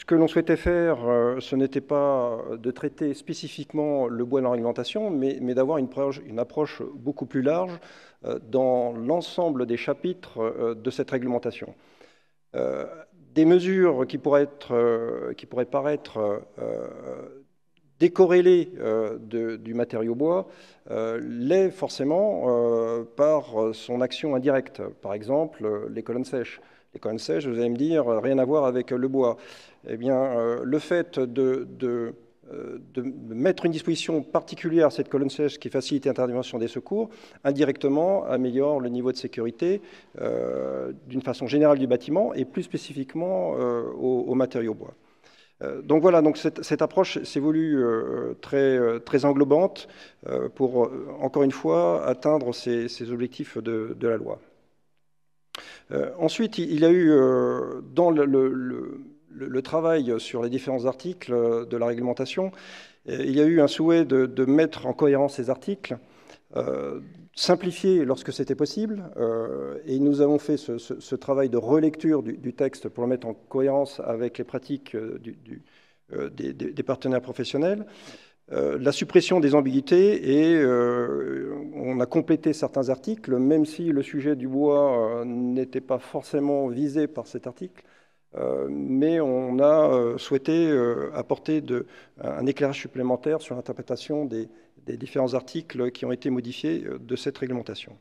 Ce que l'on souhaitait faire, ce n'était pas de traiter spécifiquement le bois dans la réglementation, mais d'avoir une approche beaucoup plus large dans l'ensemble des chapitres de cette réglementation. Des mesures qui pourraient paraître décorrélées du matériau bois l'est forcément par son action indirecte. Par exemple, les colonnes sèches. Les colonnes sèches, vous allez me dire, rien à voir avec le bois. Eh bien, le fait de mettre une disposition particulière à cette colonne sèche qui facilite l'intervention des secours, indirectement améliore le niveau de sécurité d'une façon générale du bâtiment et plus spécifiquement aux matériaux bois. Donc voilà, donc cette approche s'est voulue très englobante pour, encore une fois, atteindre ces objectifs de la loi. Ensuite, il y a eu dans le travail sur les différents articles de la réglementation, il y a eu un souhait de mettre en cohérence ces articles, simplifier lorsque c'était possible, et nous avons fait ce travail de relecture du texte pour le mettre en cohérence avec les pratiques des partenaires professionnels. La suppression des ambiguïtés et on a complété certains articles, même si le sujet du bois n'était pas forcément visé par cet article, mais on a souhaité apporter un éclairage supplémentaire sur l'interprétation des différents articles qui ont été modifiés de cette réglementation.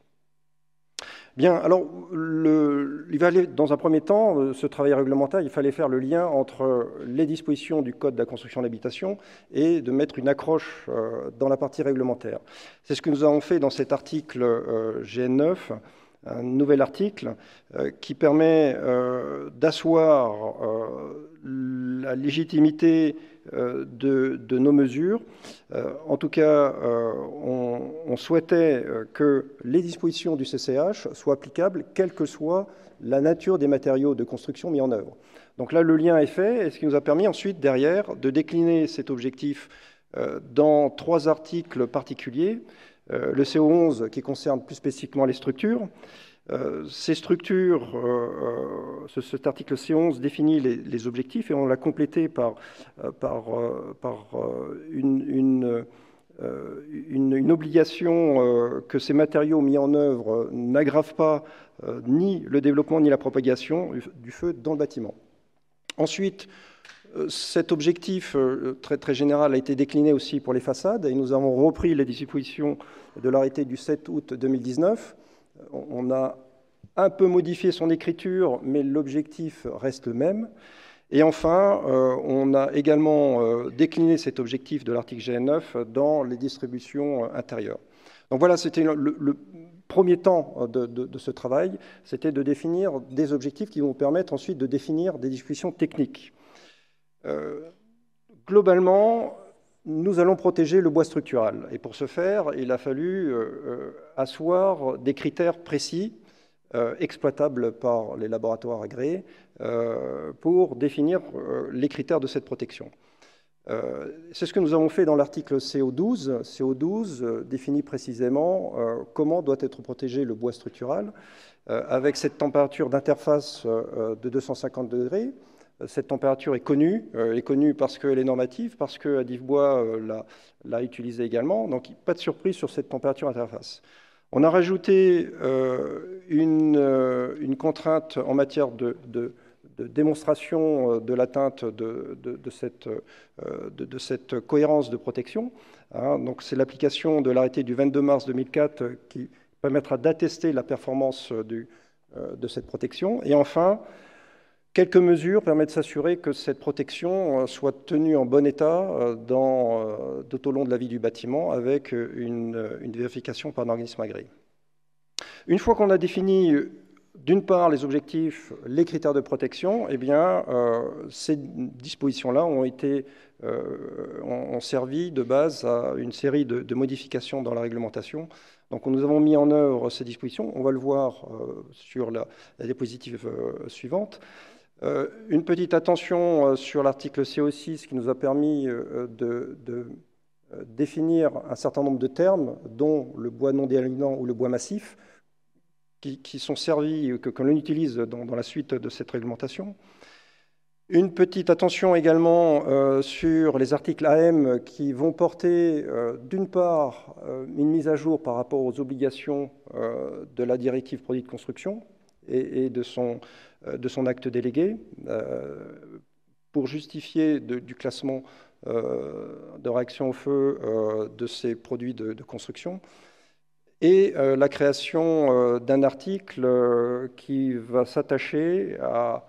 Bien, alors, il va aller, dans un premier temps, ce travail réglementaire, il fallait faire le lien entre les dispositions du Code de la construction et de l'habitation et de mettre une accroche dans la partie réglementaire. C'est ce que nous avons fait dans cet article GN9, un nouvel article qui permet d'asseoir la légitimité de nos mesures. En tout cas, on souhaitait que les dispositions du CCH soient applicables, quelle que soit la nature des matériaux de construction mis en œuvre. Donc là, le lien est fait, et ce qui nous a permis ensuite, derrière, de décliner cet objectif dans 3 articles particuliers. Le CO11 qui concerne plus spécifiquement les structures. Ces structures, cet article C11 définit les objectifs et on l'a complété par une obligation que ces matériaux mis en œuvre n'aggravent pas ni le développement ni la propagation du feu dans le bâtiment. Ensuite, cet objectif très général a été décliné aussi pour les façades et nous avons repris les dispositions de l'arrêté du 7 août 2019. On a un peu modifié son écriture, mais l'objectif reste le même. Et enfin, on a également décliné cet objectif de l'article GN9 dans les distributions intérieures. Donc voilà, c'était le premier temps de ce travail, c'était de définir des objectifs qui vont permettre ensuite de définir des dispositions techniques. Globalement, nous allons protéger le bois structural. Et pour ce faire, il a fallu asseoir des critères précis, exploitables par les laboratoires agréés, pour définir les critères de cette protection. C'est ce que nous avons fait dans l'article CO12. CO12 définit précisément comment doit être protégé le bois structural, avec cette température d'interface de 250 degrés. Cette température est connue parce qu'elle est normative, parce que Adifbois l'a utilisée également, donc pas de surprise sur cette température interface. On a rajouté une contrainte en matière de démonstration de l'atteinte de cette cohérence de protection. Donc c'est l'application de l'arrêté du 22 mars 2004 qui permettra d'attester la performance de cette protection. Et enfin, quelques mesures permettent de s'assurer que cette protection soit tenue en bon état tout au long de la vie du bâtiment avec une vérification par un organisme agréé. Une fois qu'on a défini, d'une part, les objectifs, les critères de protection, eh bien, ces dispositions-là ont servi de base à une série de modifications dans la réglementation. Donc nous avons mis en œuvre ces dispositions. On va le voir sur la diapositive suivante. Une petite attention sur l'article CO6 qui nous a permis de définir un certain nombre de termes, dont le bois non déalignant ou le bois massif, qui sont servis, que l'on utilise dans la suite de cette réglementation. Une petite attention également sur les articles AM qui vont porter d'une part une mise à jour par rapport aux obligations de la directive produit de construction et de son acte délégué pour justifier du classement de réaction au feu de ces produits de construction, et la création d'un article qui va s'attacher à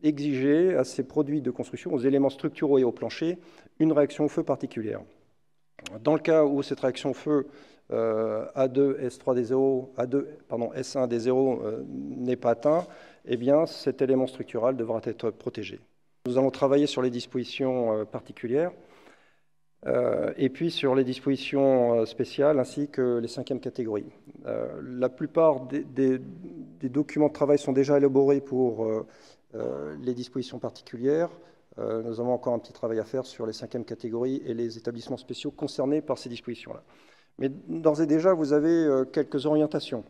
exiger à ces produits de construction, aux éléments structuraux et au plancher, une réaction au feu particulière. Dans le cas où cette réaction au feu A2, S3D0, S1, D0 n'est pas atteint, eh bien, cet élément structural devra être protégé. Nous allons travailler sur les dispositions particulières et puis sur les dispositions spéciales ainsi que les 5e catégories. La plupart des documents de travail sont déjà élaborés pour les dispositions particulières. Nous avons encore un petit travail à faire sur les 5e catégories et les établissements spéciaux concernés par ces dispositions-là. Mais d'ores et déjà, vous avez quelques orientations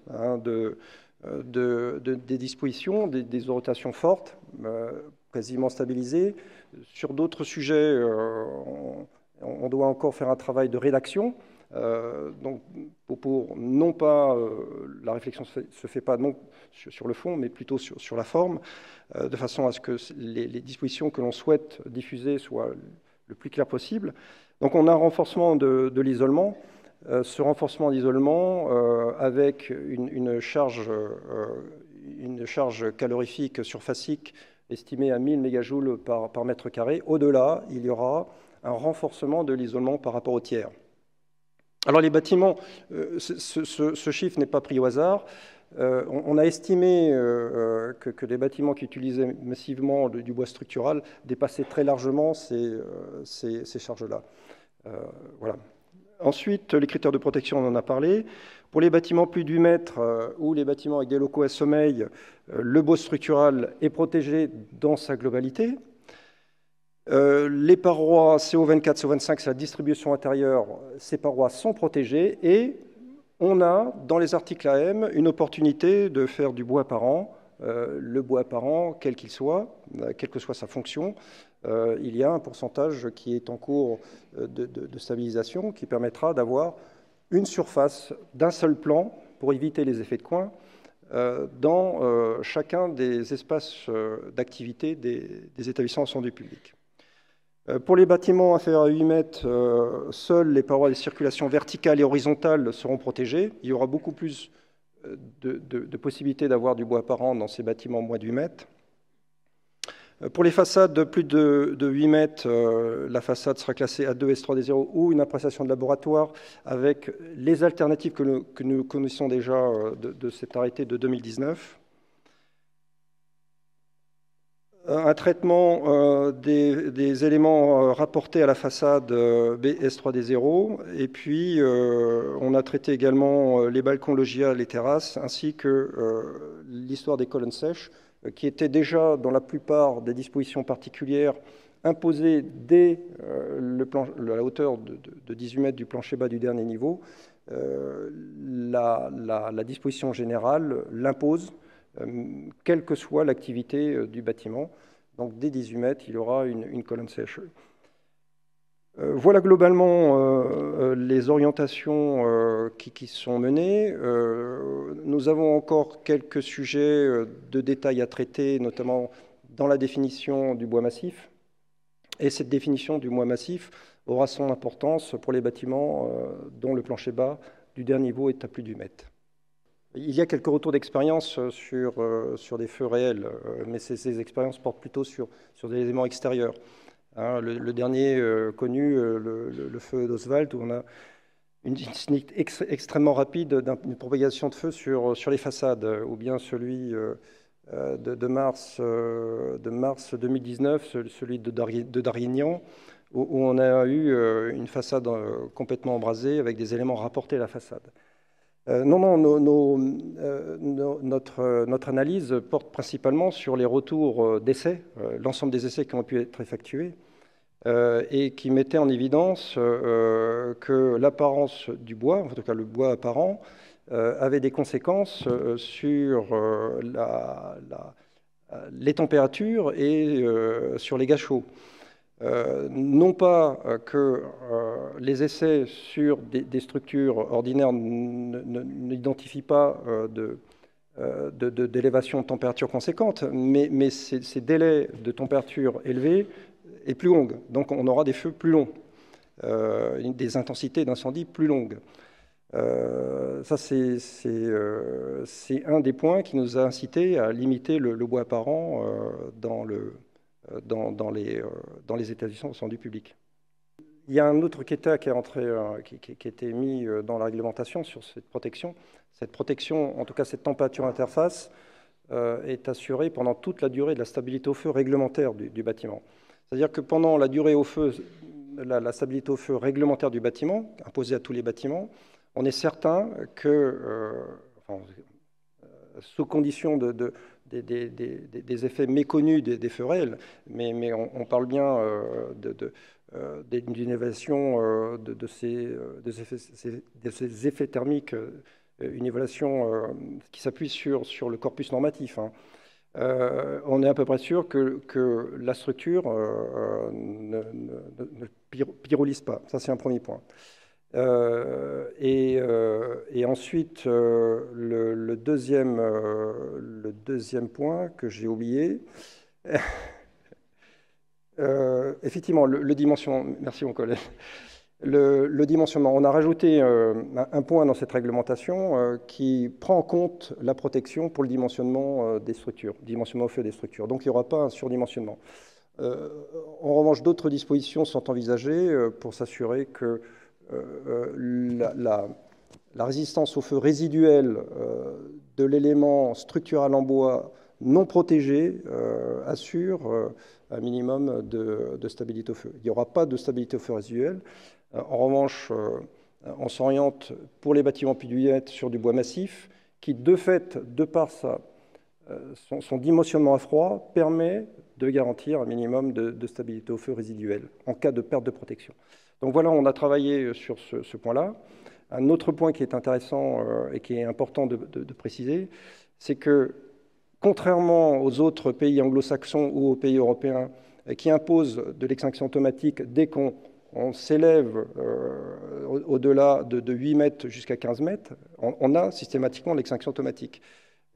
des dispositions, des orientations fortes, quasiment stabilisées. Sur d'autres sujets, on doit encore faire un travail de rédaction. Donc, non pas, la réflexion se fait pas non sur le fond, mais plutôt sur la forme, de façon à ce que les dispositions que l'on souhaite diffuser soient le plus claires possible. Donc, on a un renforcement de l'isolement. Ce renforcement d'isolement avec une charge calorifique surfacique estimée à 1000 mégajoules par mètre carré. Au-delà, il y aura un renforcement de l'isolement par rapport au tiers. Alors les bâtiments, ce chiffre n'est pas pris au hasard. On a estimé que les bâtiments qui utilisaient massivement du bois structural dépassaient très largement ces charges-là. Voilà. Ensuite, les critères de protection, on en a parlé. Pour les bâtiments plus de 8 mètres ou les bâtiments avec des locaux à sommeil, le bois structural est protégé dans sa globalité. Les parois CO24, CO25, c'est la distribution intérieure, ces parois sont protégées et on a, dans les articles AM, une opportunité de faire du bois apparent. Le bois apparent, quel qu'il soit, quelle que soit sa fonction, il y a un pourcentage qui est en cours de stabilisation qui permettra d'avoir une surface d'un seul plan pour éviter les effets de coin dans chacun des espaces d'activité des établissements en santé publique. Pour les bâtiments inférieurs à 8 mètres, seules les parois de circulation verticale et horizontale seront protégées. Il y aura beaucoup plus de possibilités d'avoir du bois apparent dans ces bâtiments moins de 8 mètres. Pour les façades de plus de 8 mètres, la façade sera classée A2, S3D0 ou une appréciation de laboratoire avec les alternatives que nous connaissons déjà de cet arrêté de 2019. Un traitement des éléments rapportés à la façade BS3D0 et puis on a traité également les balcons, loggias, les terrasses ainsi que l'histoire des colonnes sèches qui était déjà dans la plupart des dispositions particulières imposées dès la hauteur de 18 mètres du plancher bas du dernier niveau. La disposition générale l'impose quelle que soit l'activité du bâtiment. Donc, dès 18 mètres, il y aura une colonne sèche. Voilà globalement les orientations qui sont menées. Nous avons encore quelques sujets de détail à traiter, notamment dans la définition du bois massif. Et cette définition du bois massif aura son importance pour les bâtiments dont le plancher bas du dernier niveau est à plus de 8 mètres. Il y a quelques retours d'expérience sur des feux réels, mais ces expériences portent plutôt sur des éléments extérieurs. Hein, le dernier connu, le feu d'Oswald, où on a une extrêmement rapide d'une propagation de feu sur les façades, ou bien celui de mars 2019, celui de Darignan, où on a eu une façade complètement embrasée avec des éléments rapportés à la façade. Notre analyse porte principalement sur les retours d'essais, l'ensemble des essais qui ont pu être effectués, et qui mettaient en évidence que l'apparence du bois, en tout cas le bois apparent, avait des conséquences sur les températures et sur les gaz chauds. Non pas que les essais sur des structures ordinaires n'identifient pas d'élévation de température conséquente, mais ces délais de température élevés est plus longue. Donc on aura des feux plus longs, des intensités d'incendie plus longues. Ça, c'est un des points qui nous a incité à limiter le bois apparent dans les établissements d'incendie public. Il y a un autre critère qui a été mis dans la réglementation sur cette protection. Cette protection, en tout cas cette température interface, est assurée pendant toute la durée de la stabilité au feu réglementaire du bâtiment. C'est-à-dire que pendant la durée au feu, la stabilité au feu réglementaire du bâtiment, imposée à tous les bâtiments, on est certain que, sous condition des effets méconnus des feux réels, mais on parle bien d'une évaluation de ces effets thermiques, une évaluation qui s'appuie sur le corpus normatif. On est à peu près sûr que la structure ne pyrolyse pas. Ça, c'est un premier point. Et ensuite, le deuxième point que j'ai oublié, effectivement, le dimensionnement. Merci mon collègue. Le dimensionnement. On a rajouté un point dans cette réglementation qui prend en compte la protection pour le dimensionnement des structures, dimensionnement au feu des structures. Donc il n'y aura pas un surdimensionnement. En revanche, d'autres dispositions sont envisagées pour s'assurer que la résistance au feu résiduel de l'élément structural en bois non protégé assure un minimum de stabilité au feu. Il n'y aura pas de stabilité au feu résiduel. En revanche, on s'oriente pour les bâtiments pudillettes sur du bois massif qui, de fait, de par son dimensionnement à froid, permet de garantir un minimum de stabilité au feu résiduel en cas de perte de protection. Donc voilà, on a travaillé sur ce point-là. Un autre point qui est intéressant et qui est important de préciser, c'est que contrairement aux autres pays anglo-saxons ou aux pays européens qui imposent de l'extinction automatique dès qu'on s'élève au-delà de 8 mètres jusqu'à 15 mètres, on a systématiquement l'extinction automatique.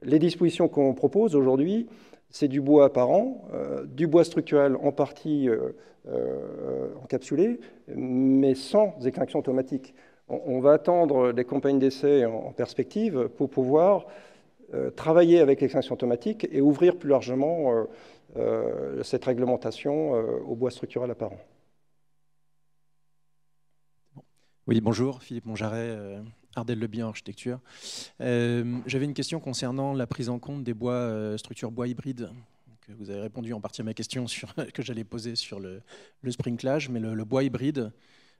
Les dispositions qu'on propose aujourd'hui, c'est du bois apparent, du bois structurel en partie encapsulé, mais sans extinction automatique. On va attendre les campagnes d'essai en perspective pour pouvoir travailler avec l'extinction automatique et ouvrir plus largement cette réglementation au bois structurel apparent. Oui, bonjour, Philippe Monjaret, Ardel Le Bien Architecture. J'avais une question concernant la prise en compte des structures bois hybrides. Vous avez répondu en partie à ma question que j'allais poser sur le sprinklage, mais le bois hybride,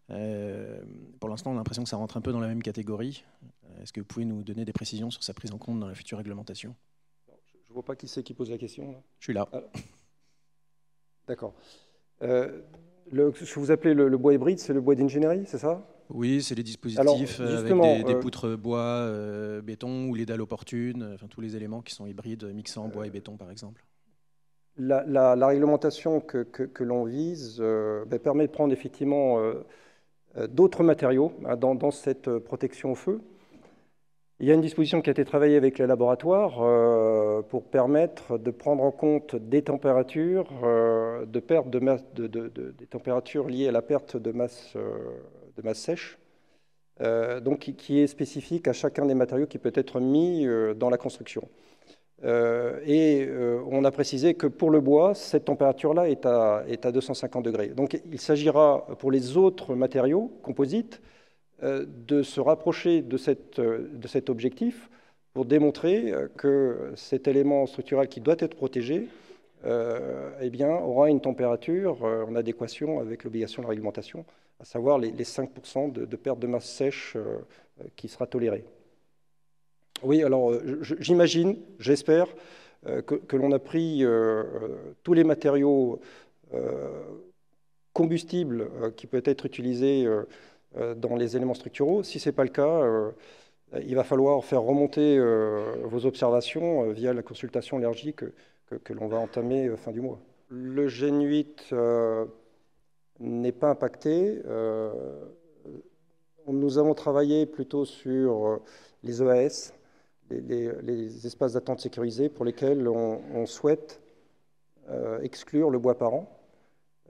pour l'instant, on a l'impression que ça rentre un peu dans la même catégorie. Est-ce que vous pouvez nous donner des précisions sur sa prise en compte dans la future réglementation? Je ne vois pas qui c'est qui pose la question. Là. Je suis là. D'accord. Ce que vous appelez le bois hybride, c'est le bois d'ingénierie, c'est ça? Oui, c'est les dispositifs avec des poutres bois, béton ou les dalles opportunes, enfin tous les éléments qui sont hybrides, mixant bois et béton par exemple. La réglementation que l'on vise permet de prendre effectivement d'autres matériaux dans cette protection au feu. Il y a une disposition qui a été travaillée avec les laboratoires pour permettre de prendre en compte des températures de perte de masse, des températures liées à la perte de masse sèche, donc qui est spécifique à chacun des matériaux qui peut être mis dans la construction. On a précisé que pour le bois, cette température-là est à 250 degrés. Donc il s'agira pour les autres matériaux composites de se rapprocher de cet objectif pour démontrer que cet élément structurel qui doit être protégé aura une température en adéquation avec l'obligation de la réglementation, à savoir les 5% de perte de masse sèche qui sera tolérée. Oui, alors j'imagine, j'espère que l'on a pris tous les matériaux combustibles qui peuvent être utilisés dans les éléments structuraux. Si ce n'est pas le cas, il va falloir faire remonter vos observations via la consultation LRJ que l'on va entamer fin du mois. Le Gen 8 n'est pas impacté. Nous avons travaillé plutôt sur les EAS, les espaces d'attente sécurisés, pour lesquels on souhaite exclure le bois parent.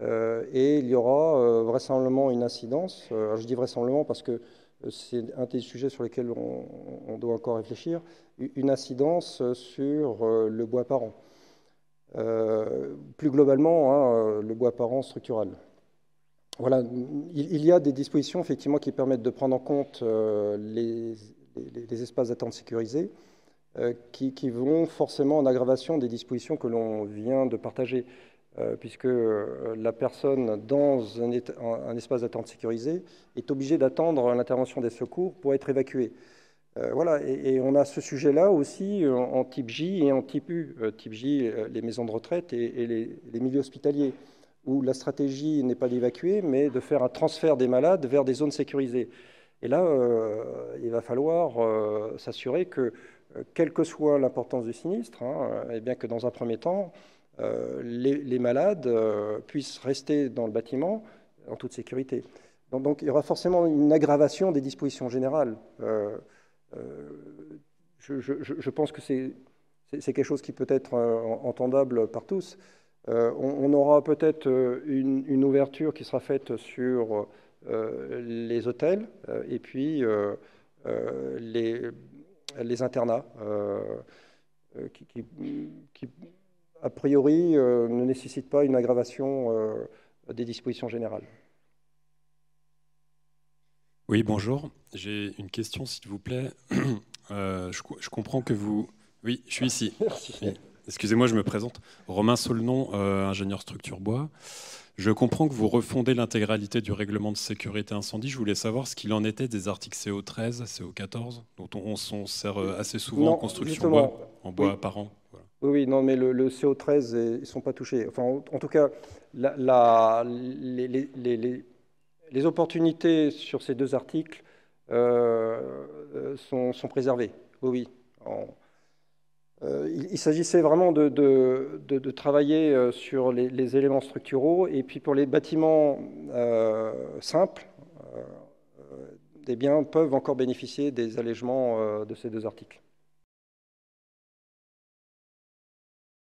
Et il y aura vraisemblablement une incidence. Je dis vraisemblablement parce que c'est un des sujets sur lesquels on doit encore réfléchir, une incidence sur le bois parent. Plus globalement, le bois parent structural. Voilà, il y a des dispositions effectivement qui permettent de prendre en compte les espaces d'attente sécurisés qui vont forcément en aggravation des dispositions que l'on vient de partager, puisque la personne dans un espace d'attente sécurisé est obligée d'attendre l'intervention des secours pour être évacuée. Voilà, et on a ce sujet-là aussi en type J et en type U. Type J, les maisons de retraite et les milieux hospitaliers, où la stratégie n'est pas d'évacuer, mais de faire un transfert des malades vers des zones sécurisées. Et là, il va falloir s'assurer que, quelle que soit l'importance du sinistre, et bien que dans un premier temps, les malades puissent rester dans le bâtiment en toute sécurité. Donc il y aura forcément une aggravation des dispositions générales. Je pense que c'est quelque chose qui peut être entendable par tous. On aura peut-être une ouverture qui sera faite sur les hôtels et puis les internats qui a priori, ne nécessitent pas une aggravation des dispositions générales. Oui, bonjour. J'ai une question, s'il vous plaît. Je comprends que vous... Oui, je suis ici. Merci. Oui. Excusez-moi, je me présente. Romain Saulnon, ingénieur structure bois. Je comprends que vous refondez l'intégralité du règlement de sécurité incendie. Je voulais savoir ce qu'il en était des articles CO13, CO14, dont on s'en sert assez souvent en construction bois, en bois apparent. Voilà. Oui, non, mais le CO13, ils ne sont pas touchés. Enfin, en tout cas, les opportunités sur ces deux articles sont préservées. Oui. Il s'agissait vraiment de travailler sur les éléments structuraux, et puis pour les bâtiments simples, des biens peuvent encore bénéficier des allègements de ces deux articles.